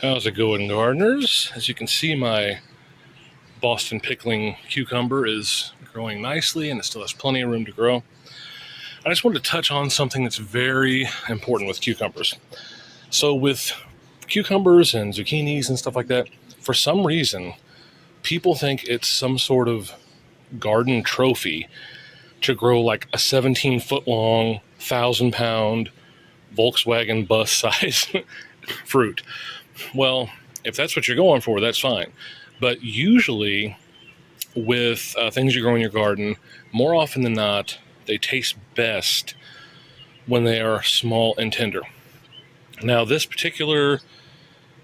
How's it going, gardeners? As you can see, my Boston pickling cucumber is growing nicely and it still has plenty of room to grow. I just wanted to touch on something that's very important with cucumbers. So with cucumbers and zucchinis and stuff like that, for some reason, people think it's some sort of garden trophy to grow like a 17-foot long, 1,000-pound Volkswagen bus size fruit. Well, if that's what you're going for, that's fine. But usually with things you grow in your garden, more often than not, they taste best when they are small and tender. Now, this particular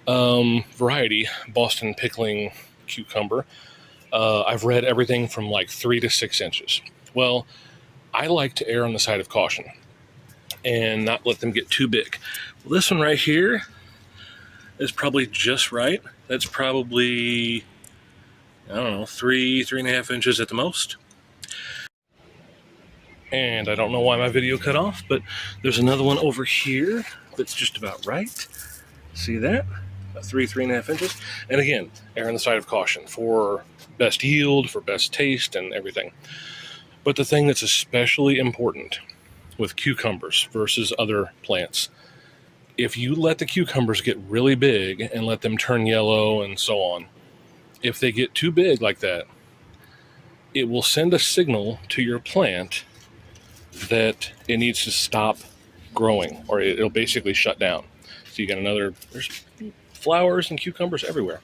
variety, Boston pickling cucumber, I've read everything from like 3 to 6 inches. Well, I like to err on the side of caution and not let them get too big. Well, this one right here is probably just right. That's probably, I don't know, 3.5 inches at the most. And I don't know why my video cut off, but there's another one over here that's just about right. See that? About 3.5 inches. And again, err on the side of caution for best yield, for best taste, and everything. But the thing that's especially important with cucumbers versus other plants, if you let the cucumbers get really big and let them turn yellow and so on, if they get too big like that, it will send a signal to your plant that it needs to stop growing, or it'll basically shut down. So you got there's flowers and cucumbers everywhere,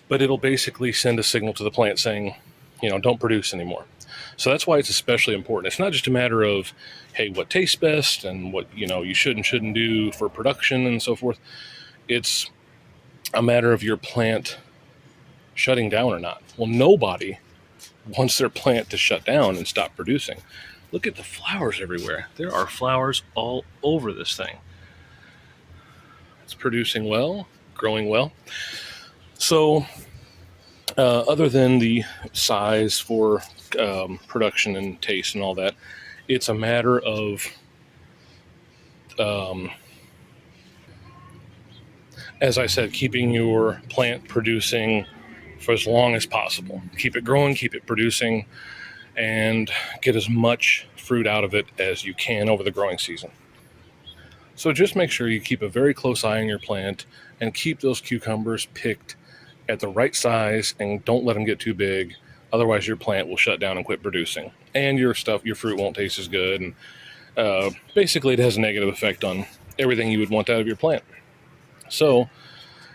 but it'll basically send a signal to the plant saying, don't produce anymore. So that's why it's especially important. It's not just a matter of, hey, what tastes best and what, you should and shouldn't do for production and so forth. It's a matter of your plant shutting down or not. Well, nobody wants their plant to shut down and stop producing. Look at the flowers everywhere. There are flowers all over this thing. It's producing well, growing well. So other than the size for production and taste and all that, it's a matter of as I said, keeping your plant producing for as long as possible. Keep it growing, keep it producing, and get as much fruit out of it as you can over the growing season. So just make sure you keep a very close eye on your plant and keep those cucumbers picked at the right size and don't let them get too big. Otherwise, your plant will shut down and quit producing. And your fruit won't taste as good. And basically, it has a negative effect on everything you would want out of your plant. So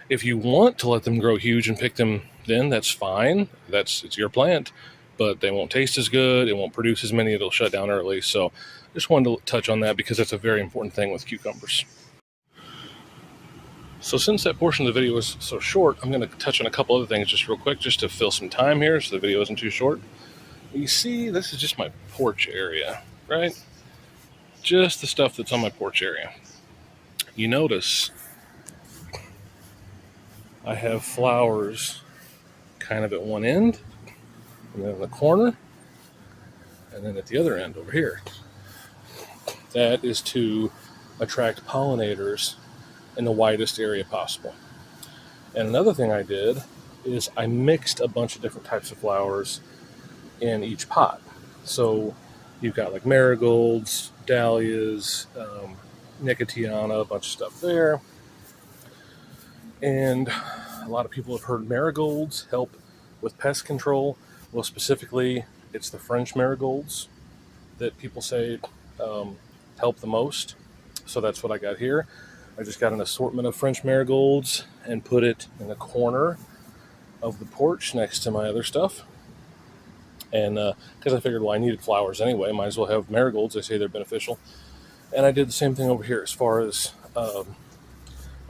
if you want to let them grow huge and pick them then, that's fine. It's your plant. But they won't taste as good. It won't produce as many. It'll shut down early. So I just wanted to touch on that because that's a very important thing with cucumbers. So since that portion of the video was so short, I'm going to touch on a couple other things just real quick, just to fill some time here so the video isn't too short. You see, this is just my porch area, right? Just the stuff that's on my porch area. You notice I have flowers kind of at one end, and then in the corner, and then at the other end over here. That is to attract pollinators in the widest area possible. And another thing I did is I mixed a bunch of different types of flowers in each pot. So you've got like marigolds, dahlias, nicotiana, a bunch of stuff there. And a lot of people have heard marigolds help with pest control. Well, specifically, it's the French marigolds that people say help the most. So that's what I got here. I just got an assortment of French marigolds and put it in the corner of the porch next to my other stuff. And because I figured, well, I needed flowers anyway, might as well have marigolds. They say they're beneficial. And I did the same thing over here as far as a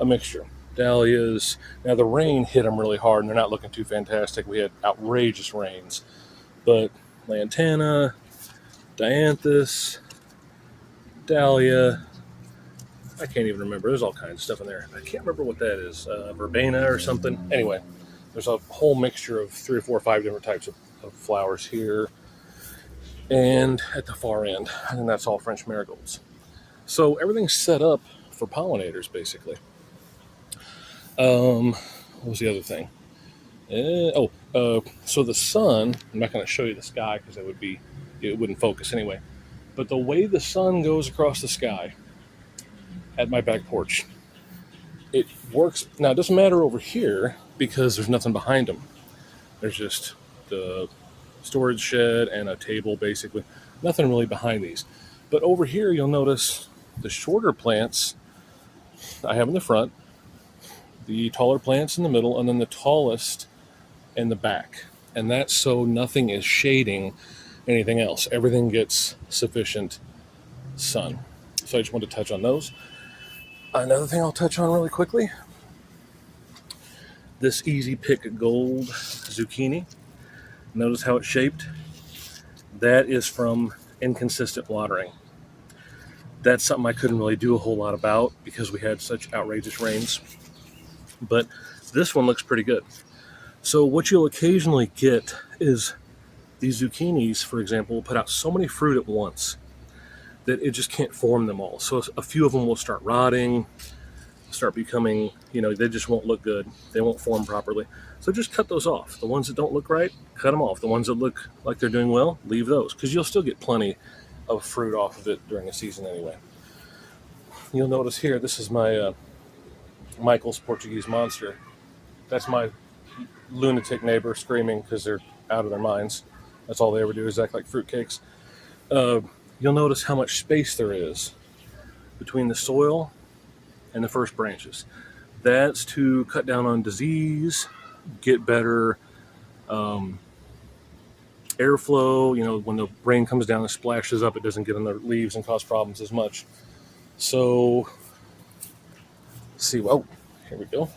mixture. Dahlias. Now, the rain hit them really hard, and they're not looking too fantastic. We had outrageous rains. But lantana, dianthus, dahlia, I can't even remember. There's all kinds of stuff in there. I can't remember what that is. Verbena or something. Anyway, there's a whole mixture of 3 or 4 or 5 different types of flowers here. And at the far end, and that's all French marigolds. So everything's set up for pollinators, basically. What was the other thing? So the sun, I'm not going to show you the sky because it wouldn't focus anyway. But the way the sun goes across the sky at my back porch, it works. Now, it doesn't matter over here because there's nothing behind them. There's just the storage shed and a table, basically. Nothing really behind these. But over here, you'll notice the shorter plants I have in the front, the taller plants in the middle, and then the tallest in the back. And that's so nothing is shading anything else. Everything gets sufficient sun. So I just want to touch on those. Another thing I'll touch on really quickly, this Easy Pick Gold zucchini. Notice how it's shaped? That is from inconsistent watering. That's something I couldn't really do a whole lot about because we had such outrageous rains. But this one looks pretty good. So what you'll occasionally get is these zucchinis, for example, will put out so many fruit at once that it just can't form them all. So a few of them will start rotting, start becoming, they just won't look good. They won't form properly. So just cut those off. The ones that don't look right, cut them off. The ones that look like they're doing well, leave those, because you'll still get plenty of fruit off of it during the season anyway. You'll notice here, this is my Michael's Portuguese Monster. That's my lunatic neighbor screaming because they're out of their minds. That's all they ever do is act like fruitcakes. You'll notice how much space there is between the soil and the first branches. That's to cut down on disease, get better airflow. When the rain comes down and splashes up, it doesn't get on the leaves and cause problems as much. So, let's see. Oh, here we go.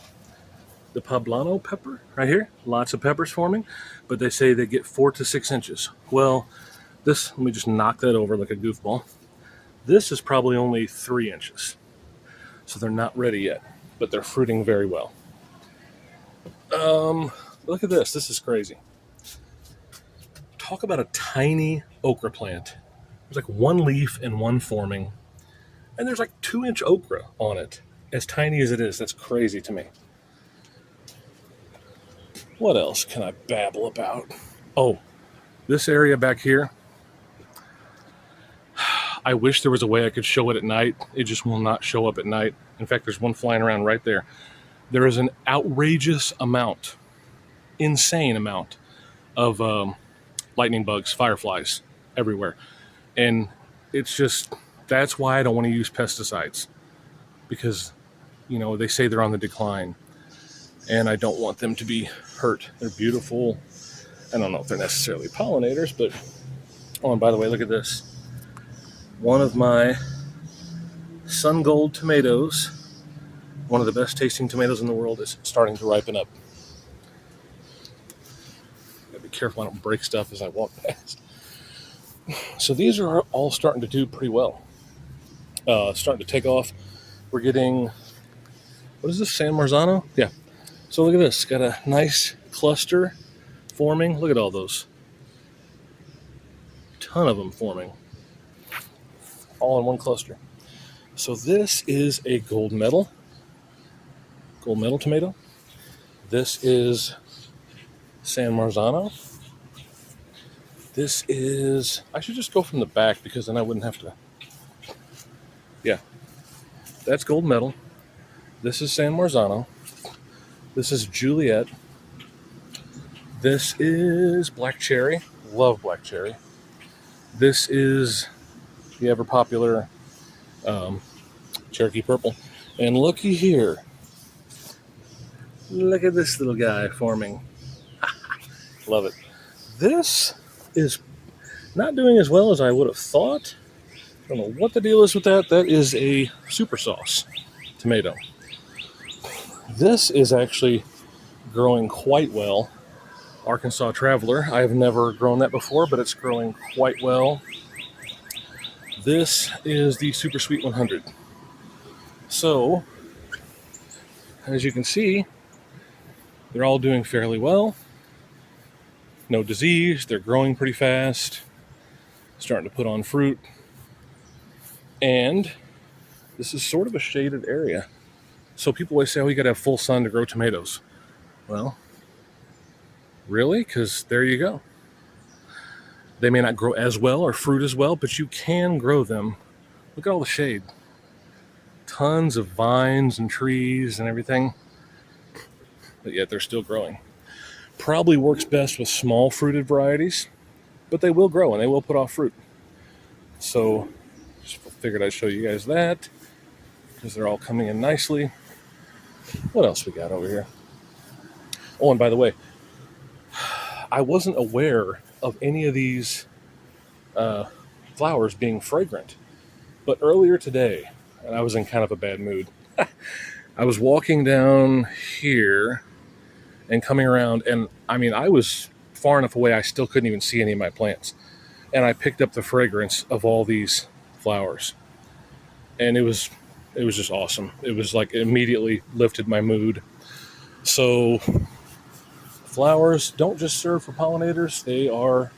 The poblano pepper right here. Lots of peppers forming, but they say they get 4 to 6 inches. Well, let me just knock that over like a goofball. This is probably only 3 inches. So they're not ready yet, but they're fruiting very well. Look at this. This is crazy. Talk about a tiny okra plant. There's like one leaf and one forming, and there's like 2-inch okra on it. As tiny as it is, that's crazy to me. What else can I babble about? Oh, this area back here. I wish there was a way I could show it at night. It just will not show up at night. In fact, there's one flying around right there. There is an outrageous amount, insane amount of lightning bugs, fireflies everywhere. And that's why I don't want to use pesticides. Because, they say they're on the decline. And I don't want them to be hurt. They're beautiful. I don't know if they're necessarily pollinators, but, and by the way, look at this. One of my Sun Gold tomatoes, one of the best tasting tomatoes in the world, is starting to ripen up. Gotta be careful I don't break stuff as I walk past. So these are all starting to do pretty well. Starting to take off. We're getting, what is this, San Marzano? Yeah. So look at this. Got a nice cluster forming. Look at all those. Ton of them forming. All in one cluster. So this is a gold medal tomato. This is San Marzano. This is, I should just go from the back because then I wouldn't have to. Yeah, that's gold medal. This is San Marzano. This is Juliet. This is black cherry. Love black cherry. This is the ever popular Cherokee purple. And looky here. Look at this little guy forming. Love it. This is not doing as well as I would have thought. I don't know what the deal is with that. That is a super sauce tomato. This is actually growing quite well. Arkansas Traveler. I've never grown that before, but it's growing quite well. This is the Super Sweet 100. So, as you can see, they're all doing fairly well. No disease. They're growing pretty fast. Starting to put on fruit. And this is sort of a shaded area. So people always say, oh, you got to have full sun to grow tomatoes. Well, really? Because there you go. They may not grow as well or fruit as well, but you can grow them. Look at all the shade. Tons of vines and trees and everything. But yet they're still growing. Probably works best with small fruited varieties, but they will grow and they will put off fruit. So just figured I'd show you guys that because they're all coming in nicely. What else we got over here? Oh, and by the way, I wasn't aware of any of these flowers being fragrant. But earlier today, and I was in kind of a bad mood, I was walking down here and coming around, and I mean, I was far enough away I still couldn't even see any of my plants. And I picked up the fragrance of all these flowers. And it was just awesome. It was like it immediately lifted my mood. So flowers don't just serve for pollinators, they are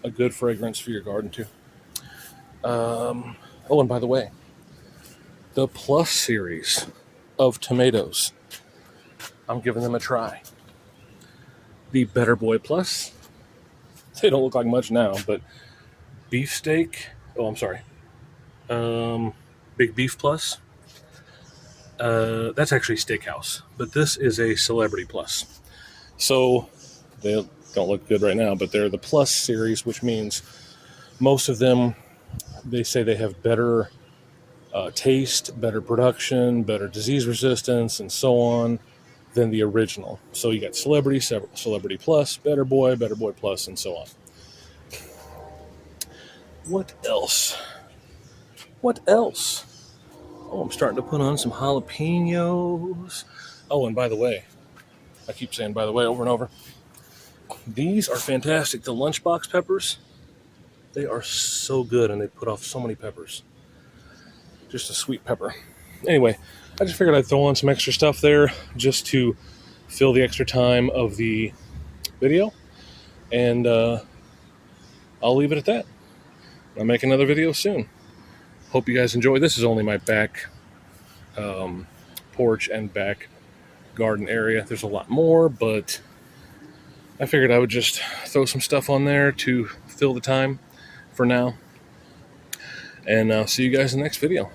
a good fragrance for your garden too. Oh, and by the way, the Plus series of tomatoes, I'm giving them a try. The Better Boy Plus, they don't look like much now, but Beefsteak, Big Beef Plus, that's actually Steakhouse, but this is a Celebrity Plus. So they don't look good right now, but they're the Plus series, which means most of them, they say they have better taste, better production, better disease resistance, and so on than the original. So you got Celebrity Plus, Better Boy Plus, and so on. What else? Oh, I'm starting to put on some jalapenos. Oh, and by the way, I keep saying by the way over and over. These are fantastic. The lunchbox peppers, they are so good, and they put off so many peppers. Just a sweet pepper. Anyway, I just figured I'd throw on some extra stuff there just to fill the extra time of the video. And I'll leave it at that. I'll make another video soon. Hope you guys enjoy. This is only my back porch and back garden area. There's a lot more, but I figured I would just throw some stuff on there to fill the time for now. And I'll see you guys in the next video.